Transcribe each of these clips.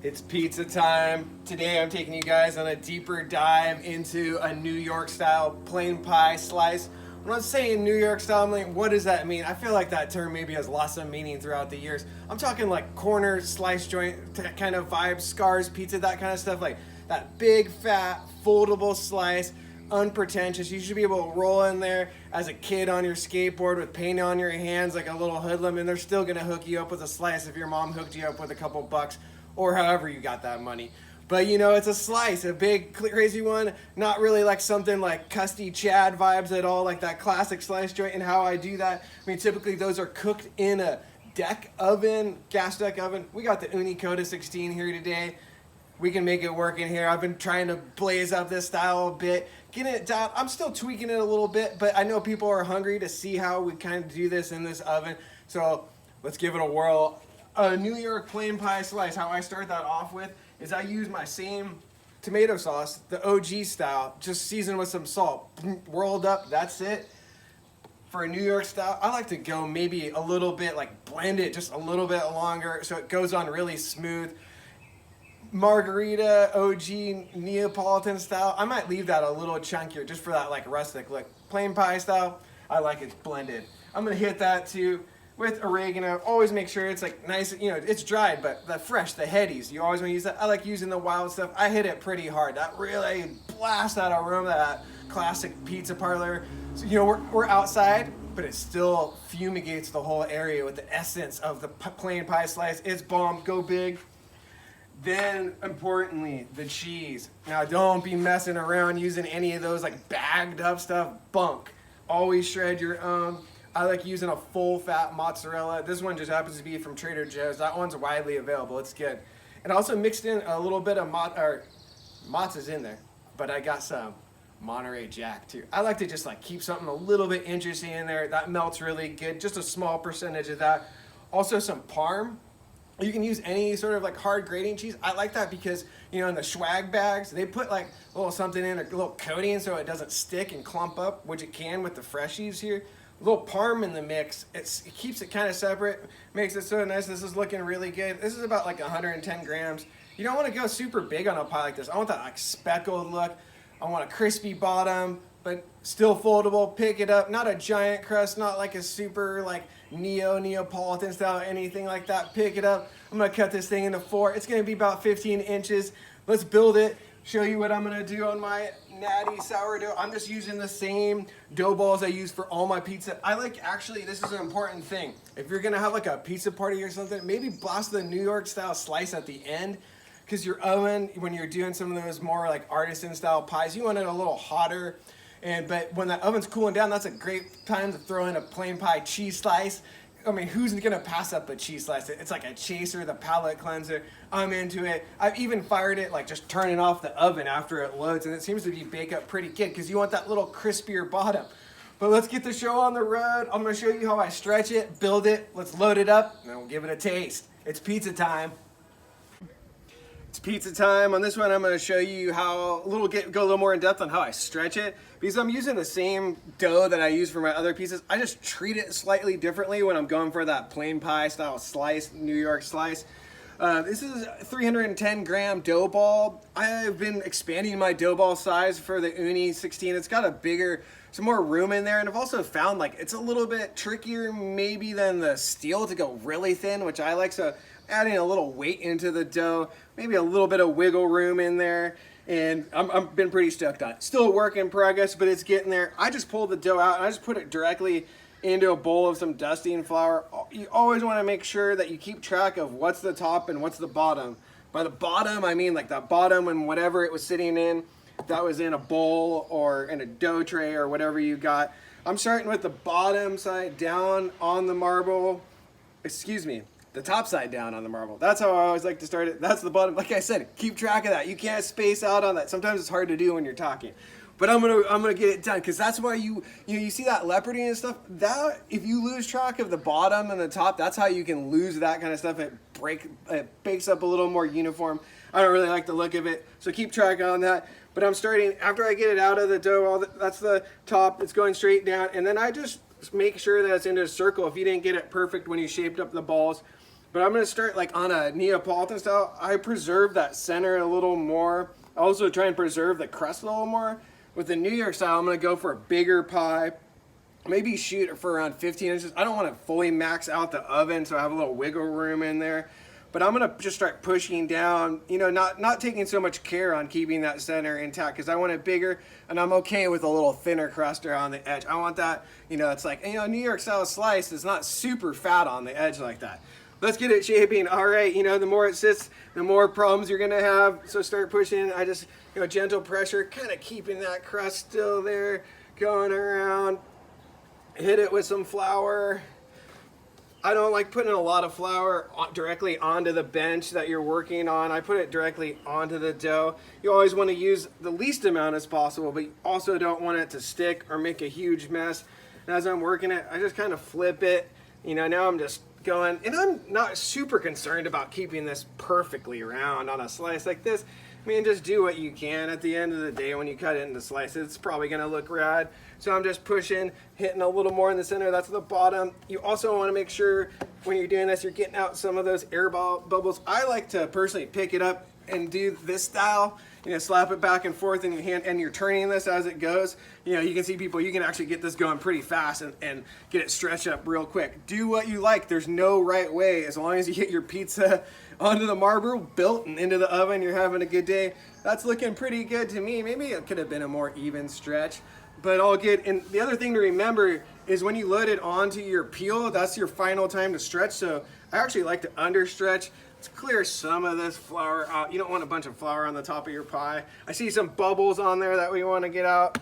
It's pizza time. Today I'm taking you guys on a deeper dive into a New York style plain pie slice. When I'm saying New York style, I'm like, what does that mean? I feel like that term maybe has lost some meaning throughout the years. I'm talking like corner slice joint kind of vibe, Scarr's pizza, that kind of stuff. Like that big, fat, foldable slice, unpretentious. You should be able to roll in there as a kid on your skateboard with paint on your hands like a little hoodlum, and they're still gonna hook you up with a slice if your mom hooked you up with a couple bucks or however you got that money. But you know, it's a slice, a big crazy one, not really like something like Custy Chad vibes at all, like that classic slice joint. And how I do that, I mean, typically those are cooked in a deck oven, gas deck oven. We got the Ooni Koda 16 here today. We can make it work in here. I've been trying to blaze up this style a bit, getting it down. I'm still tweaking it a little bit, but I know people are hungry to see how we kind of do this in this oven. So let's give it a whirl. A New York plain pie slice, how I start that off with is I use my same tomato sauce, the OG style, just seasoned with some salt, whirled up, that's it. For a New York style, I like to go maybe a little bit, like blend it just a little bit longer so it goes on really smooth. Margarita, OG, Neapolitan style, I might leave that a little chunkier just for that like rustic look. Plain pie style, I like it blended. I'm gonna hit that too with oregano. Always make sure it's like nice, you know, it's dried, but the fresh, the headies, you always want to use that. I like using the wild stuff. I hit it pretty hard. That really blasts that aroma, that classic pizza parlor. So, you know, we're outside, but it still fumigates the whole area with the essence of the plain pie slice. It's bomb, go big. Then, importantly, the cheese. Now, don't be messing around using any of those like bagged up stuff, bunk. Always shred your own. I like using a full fat mozzarella. This one just happens to be from Trader Joe's. That one's widely available. It's good. And I also mixed in a little bit of mozza's in there, but I got some Monterey Jack too. I like to just like keep something a little bit interesting in there. That melts really good. Just a small percentage of that. Also some Parm. You can use any sort of like hard grating cheese. I like that because, you know, in the swag bags, they put like a little something in, a little coating so it doesn't stick and clump up, which it can with the freshies here. A little Parm in the mix. It keeps it kind of separate, makes it so nice. This is looking really good. This is about like 110 grams. You don't want to go super big on a pie like this. I want that like speckled look. I want a crispy bottom, but still foldable. Pick it up. Not a giant crust, not like a super like Neapolitan style, anything like that. Pick it up. I'm gonna cut this thing into 4. It's gonna be about 15 inches. Let's build it. Show you what I'm gonna do on my natty sourdough. I'm just using the same dough balls I use for all my pizza. I like, actually, this is an important thing. If you're gonna have like a pizza party or something, maybe blast the New York style slice at the end, because your oven, when you're doing some of those more like artisan style pies, you want it a little hotter. But when that oven's cooling down, that's a great time to throw in a plain pie cheese slice. I mean, who's gonna pass up a cheese slice? It's like a chaser, the palate cleanser. I'm into it. I've even fired it, like just turning off the oven after it loads, and it seems to be bake up pretty good because you want that little crispier bottom. But let's get the show on the road. I'm gonna show you how I stretch it, build it. Let's load it up, and then we'll give it a taste. It's pizza time. It's pizza time. On this one, I'm going to show you how go a little more in depth on how I stretch it, because I'm using the same dough that I use for my other pizzas. I just treat it slightly differently when I'm going for that plain pie style slice, New York slice. This is a 310 gram dough ball. I've been expanding my dough ball size for the Ooni 16. It's got some more room in there, and I've also found like it's a little bit trickier maybe than the steel to go really thin, which I like. So adding a little weight into the dough, maybe a little bit of wiggle room in there, and I've been pretty stoked on it. Still a work in progress, but it's getting there. I just pulled the dough out and I just put it directly into a bowl of some dusting flour. You always want to make sure that you keep track of what's the top and what's the bottom. By the bottom, I mean like the bottom and whatever it was sitting in, if that was in a bowl or in a dough tray or whatever you got. I'm starting with the bottom side down on the marble. Excuse me. The top side down on the marble. That's how I always like to start it. That's the bottom. Like I said, keep track of that. You can't space out on that. Sometimes it's hard to do when you're talking. But I'm gonna get it done, because that's why you see that leoparding and stuff. That, if you lose track of the bottom and the top, that's how you can lose that kind of stuff. It bakes up a little more uniform. I don't really like the look of it, so keep track on that. But I'm starting after I get it out of the dough. That's the top. It's going straight down, and then I just make sure that it's into a circle. If you didn't get it perfect when you shaped up the balls. But I'm gonna start like on a Neapolitan style. I preserve that center a little more. I also try and preserve the crust a little more. With the New York style, I'm gonna go for a bigger pie. Maybe shoot for around 15 inches. I don't want to fully max out the oven, so I have a little wiggle room in there. But I'm gonna just start pushing down, you know, not taking so much care on keeping that center intact, because I want it bigger, and I'm okay with a little thinner crust on the edge. I want that, you know, it's like, you know, New York style slice is not super fat on the edge like that. Let's get it shaping. All right, you know, the more it sits, the more problems you're gonna have. So start pushing. I just, you know, gentle pressure, kind of keeping that crust still there, going around. Hit it with some flour. I don't like putting a lot of flour directly onto the bench that you're working on. I put it directly onto the dough. You always want to use the least amount as possible, but you also don't want it to stick or make a huge mess. And as I'm working it, I just kind of flip it. You know, now I'm just going, and I'm not super concerned about keeping this perfectly round on a slice like this. I mean, just do what you can. At the end of the day, when you cut it into slices, it's probably gonna look rad. So I'm just pushing, hitting a little more in the center. That's the bottom. You also want to make sure when you're doing this, you're getting out some of those air bubbles. I like to personally pick it up and do this style. You know, slap it back and forth in your hand, and you're turning this as it goes. You know, you can see people, you can actually get this going pretty fast and get it stretched up real quick. Do what you like. There's no right way. As long as you get your pizza onto the marble, built and into the oven, you're having a good day. That's looking pretty good to me. Maybe it could have been a more even stretch, but all good. And the other thing to remember is when you load it onto your peel, that's your final time to stretch. So I actually like to under stretch. Let's clear some of this flour out. You don't want a bunch of flour on the top of your pie. I see some bubbles on there that we want to get out.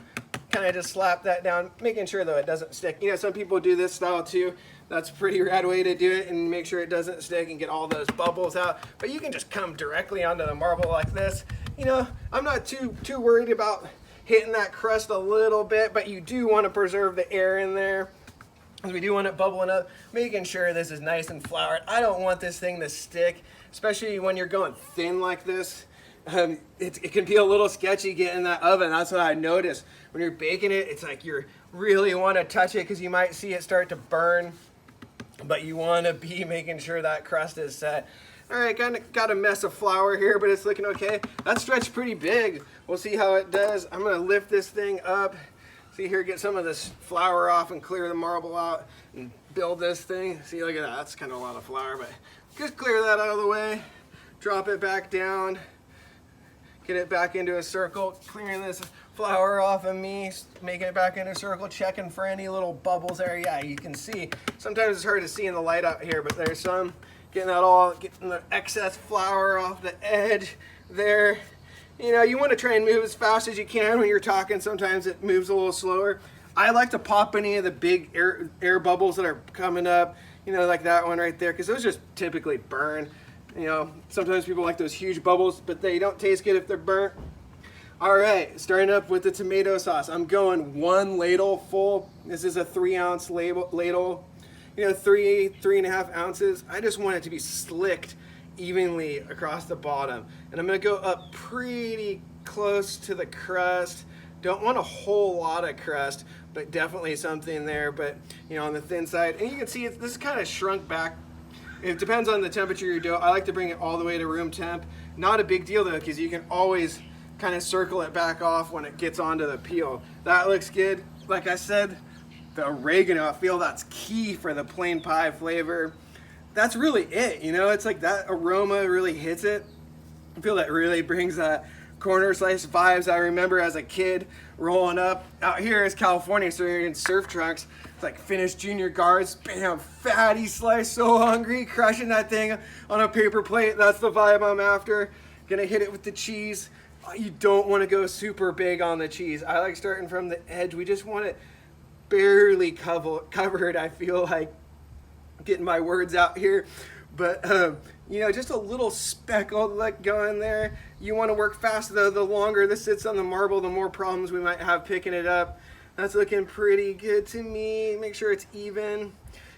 Kind of just slap that down, making sure though it doesn't stick. You know, some people do this style too. That's a pretty rad way to do it, and make sure it doesn't stick and get all those bubbles out. But you can just come directly onto the marble like this. You know, I'm not too worried about hitting that crust a little bit, but you do want to preserve the air in there. Because we do want it bubbling up, making sure this is nice and floured. I don't want this thing to stick, especially when you're going thin like this. It can be a little sketchy getting in that oven. That's what I noticed. When you're baking it, it's like you really want to touch it because you might see it start to burn, but you want to be making sure that crust is set. All right, got a mess of flour here, but it's looking okay. That stretched pretty big. We'll see how it does. I'm gonna lift this thing up. See here, get some of this flour off and clear the marble out and build this thing. See, look at that, that's kind of a lot of flour, but just clear that out of the way. Drop it back down. Get it back into a circle, clearing this flour off of me, making it back into a circle, checking for any little bubbles there. Yeah, you can see. Sometimes it's hard to see in the light out here, but there's some. Getting that all, getting the excess flour off the edge there. You know, you want to try and move as fast as you can when you're talking. Sometimes it moves a little slower. I like to pop any of the big air bubbles that are coming up, you know, like that one right there, because those just typically burn. You know, sometimes people like those huge bubbles, but they don't taste good if they're burnt. All right, starting up with the tomato sauce. I'm going 1 ladle full. This is a 3-ounce ladle. You know, 3.5 ounces. I just want it to be slicked evenly across the bottom. And I'm gonna go up pretty close to the crust. Don't want a whole lot of crust, but definitely something there, but you know, on the thin side. And you can see this is kind of shrunk back. It depends on the temperature of your dough. I like to bring it all the way to room temp. Not a big deal though, because you can always kind of circle it back off when it gets onto the peel. That looks good. Like I said, the oregano, I feel that's key for the plain pie flavor. That's really it, you know, it's like that aroma really hits it. I feel that really brings that corner slice vibes I remember as a kid rolling up. Out here is California, so you're in surf trunks. It's like finished junior guards, bam, fatty slice, so hungry, crushing that thing on a paper plate. That's the vibe I'm after. Gonna hit it with the cheese. You don't want to go super big on the cheese. I like starting from the edge. We just want it barely covered, I feel like. Getting my words out here, but you know, just a little speckled let go in there. You want to work fast though. The longer this sits on the marble, the more problems we might have picking it up. That's looking pretty good to me. Make sure it's even.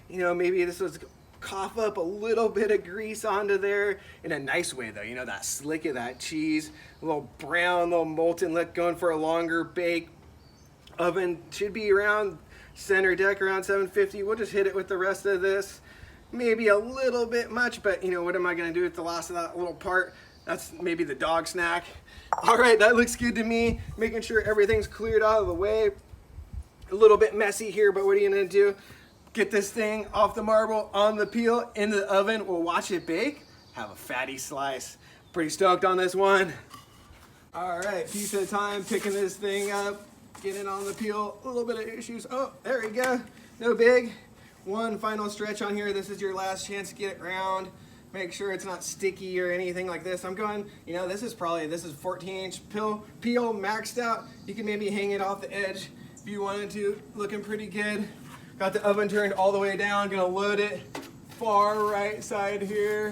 You know, maybe this was cough up a little bit of grease onto there in a nice way though. You know, that slick of that cheese, a little brown, little molten let going for a longer bake. Oven should be around center deck around 750. We'll just hit it with the rest of this. maybe a little bit much, but you know, what am I gonna do with the last of that little part? That's maybe the dog snack. All right, that looks good to me. Making sure everything's cleared out of the way. A little bit messy here, but what are you gonna do? Get this thing off the marble, on the peel, into the oven. We'll watch it bake. Have a fatty slice. Pretty stoked on this one. All right, pizza time, picking this thing up, getting on the peel. A little bit of issues. Oh, there we go. No big. One final stretch on here. This is your last chance to get it round. Make sure it's not sticky or anything like this. I'm going, you know, this is 14-inch peel maxed out. You can maybe hang it off the edge if you wanted to. Looking pretty good. Got the oven turned all the way down. Gonna load it far right side here.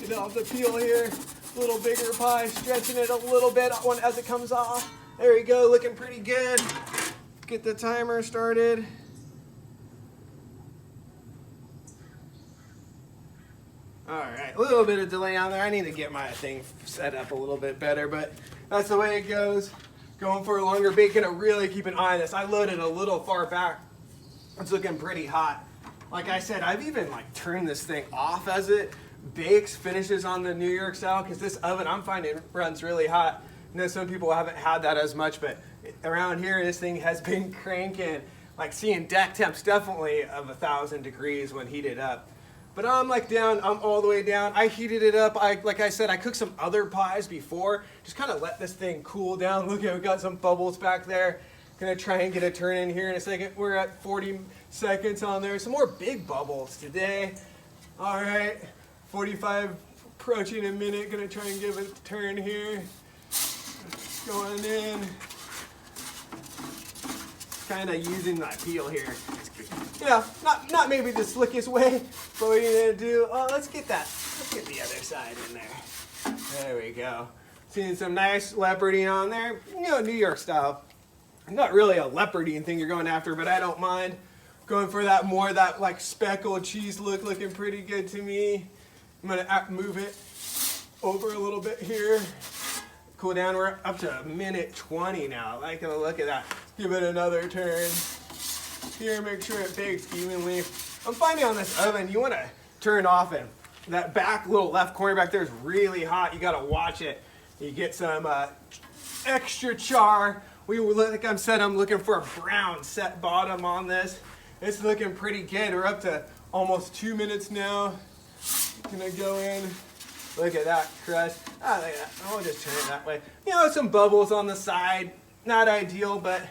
Get off the peel here. A little bigger pie, stretching it a little bit as it comes off. There we go, looking pretty good. Get the timer started. All right, a little bit of delay on there. I need to get my thing set up a little bit better, but that's the way it goes. Going for a longer bake, gonna really keep an eye on this. I loaded a little far back. It's looking pretty hot. Like I said, I've even like turned this thing off as it bakes, finishes on the New York style, because this oven I'm finding runs really hot. I know some people haven't had that as much, but around here this thing has been cranking. Like seeing deck temps definitely of 1,000 degrees when heated up. But I'm all the way down. I heated it up. Like I said, I cooked some other pies before. Just kind of let this thing cool down. Look at, we got some bubbles back there. Gonna try and get a turn in here in a second. We're at 40 seconds on there. Some more big bubbles today. All right, 45, approaching a minute. Gonna try and give it a turn here. Going in. Kind of using that peel here. Yeah, not maybe the slickest way, but what are you gonna do? Oh, let's get the other side in there. There we go. Seeing some nice leoparding on there. You know, New York style. Not really a leoparding thing you're going after, but I don't mind. Going for that like speckled cheese look, looking pretty good to me. I'm gonna move it over a little bit here. Cool down, we're up to 1:20 now. I like the look at that. Give it another turn. Here, make sure it bakes evenly. I'm finding on this oven, you wanna turn off it. That back little left corner back there is really hot. You gotta watch it. You get some extra char. Like I said, I'm looking for a brown set bottom on this. It's looking pretty good. We're up to almost 2 minutes now. Gonna go in. Look at that crust. Ah, look at that. I'll just turn it that way. You know, some bubbles on the side. Not ideal, but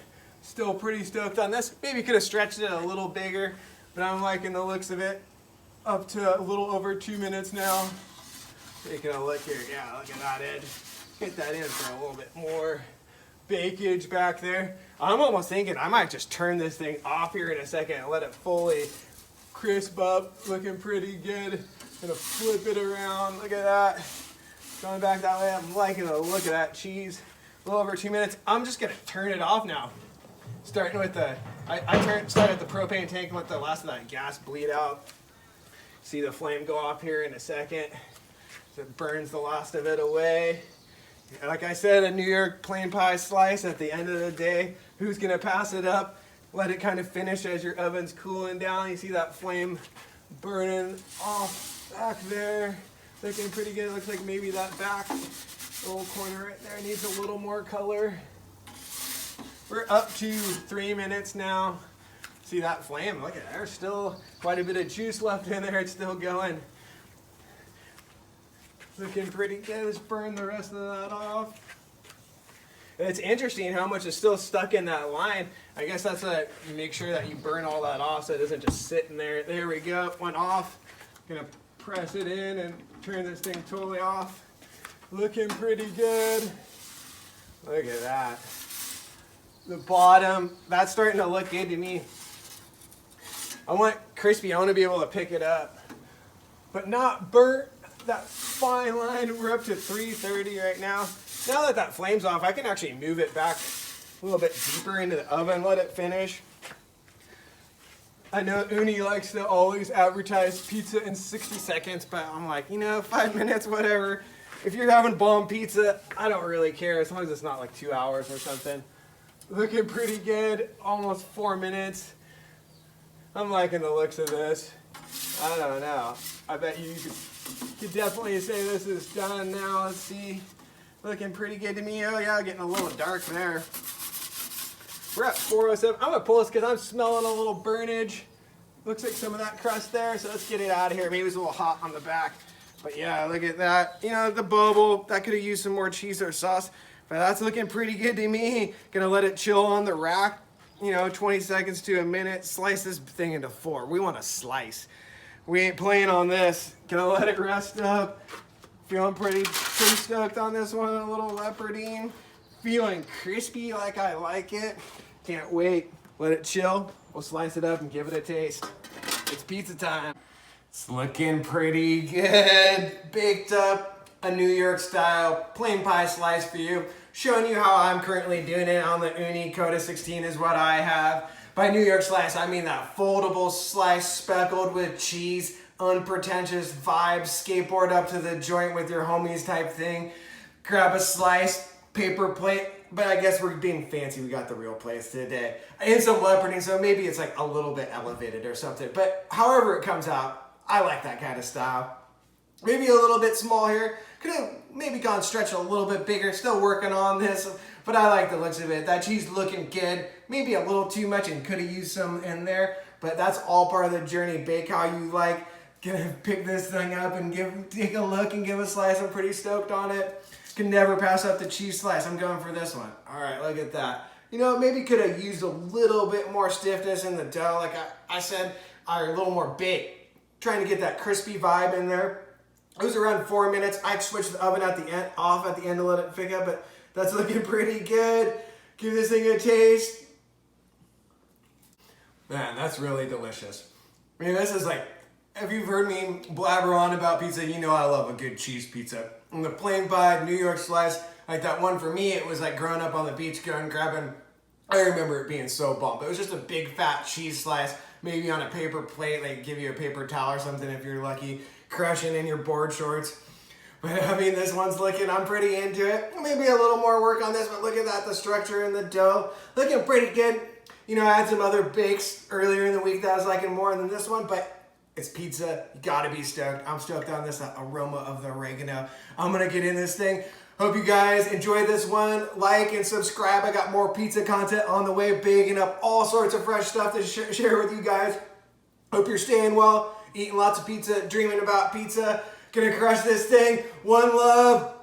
still pretty stoked on this. Maybe could have stretched it a little bigger, but I'm liking the looks of it. Up to a little over 2 minutes now. Taking a look here. Yeah, look at that edge. Get that in for a little bit more bakeage back there. I'm almost thinking I might just turn this thing off here in a second and let it fully crisp up. Looking pretty good. Gonna flip it around. Look at that. Going back that way. I'm liking the look of that cheese. A little over 2 minutes. I'm just gonna turn it off now. Starting with started at the propane tank and let the last of that gas bleed out. See the flame go off here in a second. So it burns the last of it away. Like I said, a New York plain pie slice at the end of the day. Who's gonna pass it up? Let it kind of finish as your oven's cooling down. You see that flame burning off back there. Looking pretty good. Looks like maybe that back little corner right there needs a little more color. We're up to 3 minutes now. See that flame? Look at it. There's still quite a bit of juice left in there. It's still going. Looking pretty good. Let's burn the rest of that off. It's interesting how much is still stuck in that line. I guess that's make sure that you burn all that off so it doesn't just sit in there. There we go. Went off. Gonna press it in and turn this thing totally off. Looking pretty good. Look at that. The bottom, that's starting to look good to me. I want crispy. I want to be able to pick it up, but not burnt. That fine line. We're up to 330 right now. Now that that flame's off, I can actually move it back a little bit deeper into the oven, let it finish. I know Ooni likes to always advertise pizza in 60 seconds, but I'm like, you know, 5 minutes, whatever. If you're having bomb pizza, I don't really care, as long as it's not like 2 hours or something. Looking pretty good, almost 4 minutes. I'm liking the looks of this. I don't know. I bet you could definitely say this is done now. Let's see. Looking pretty good to me. Oh yeah, getting a little dark there. We're at 407. I'm gonna pull this because I'm smelling a little burnage. Looks like some of that crust there, so let's get it out of here. Maybe it's a little hot on the back. But yeah, look at that. You know, the bubble, that could have used some more cheese or sauce. But that's looking pretty good to me. Gonna let it chill on the rack, you know, 20 seconds to a minute. Slice this thing into 4. We want to slice. We ain't playing on this. Gonna let it rest up. Feeling pretty stoked on this one. A little leopardine. Feeling crispy like I like it. Can't wait. Let it chill. We'll slice it up and give it a taste. It's pizza time. It's looking pretty good. Baked up a New York style plain pie slice for you. Showing you how I'm currently doing it on the Ooni Koda 16 is what I have. By New York slice, I mean that foldable slice speckled with cheese, unpretentious vibes, skateboard up to the joint with your homies type thing. Grab a slice, paper plate, but I guess we're being fancy. We got the real plates today. And some leoparding, so maybe it's like a little bit elevated or something. But however it comes out, I like that kind of style. Maybe a little bit small here. Could have maybe gone stretch a little bit bigger. Still working on this, but I like the looks of it. That cheese looking good. Maybe a little too much and could have used some in there, but that's all part of the journey. Bake how you like. Gonna pick this thing up and take a look and give a slice. I'm pretty stoked on it. Can never pass up the cheese slice. I'm going for this one. All right, look at that. You know, maybe could have used a little bit more stiffness in the dough. Like I said, or a little more baked. Trying to get that crispy vibe in there. It was around 4 minutes. I switched the oven off at the end to let it pick up, but that's looking pretty good. Give this thing a taste. Man, that's really delicious. I mean, this is like, if you've heard me blabber on about pizza, you know I love a good cheese pizza. And the plain pie, New York slice, like that one for me, it was like growing up on the beach, going grabbing, I remember it being so bump. It was just a big fat cheese slice, maybe on a paper plate, like give you a paper towel or something if you're lucky, crushing in your board shorts. But I mean, this one's looking, I'm pretty into it. Maybe a little more work on this, but look at that, the structure in the dough. Looking pretty good. You know, I had some other bakes earlier in the week that I was liking more than this one, but it's pizza. You gotta be stoked. I'm stoked on this aroma of the oregano. I'm gonna get in this thing. Hope you guys enjoyed this one. Like and subscribe. I got more pizza content on the way, baking up all sorts of fresh stuff to share with you guys. Hope you're staying well, eating lots of pizza, dreaming about pizza. Gonna crush this thing. One love.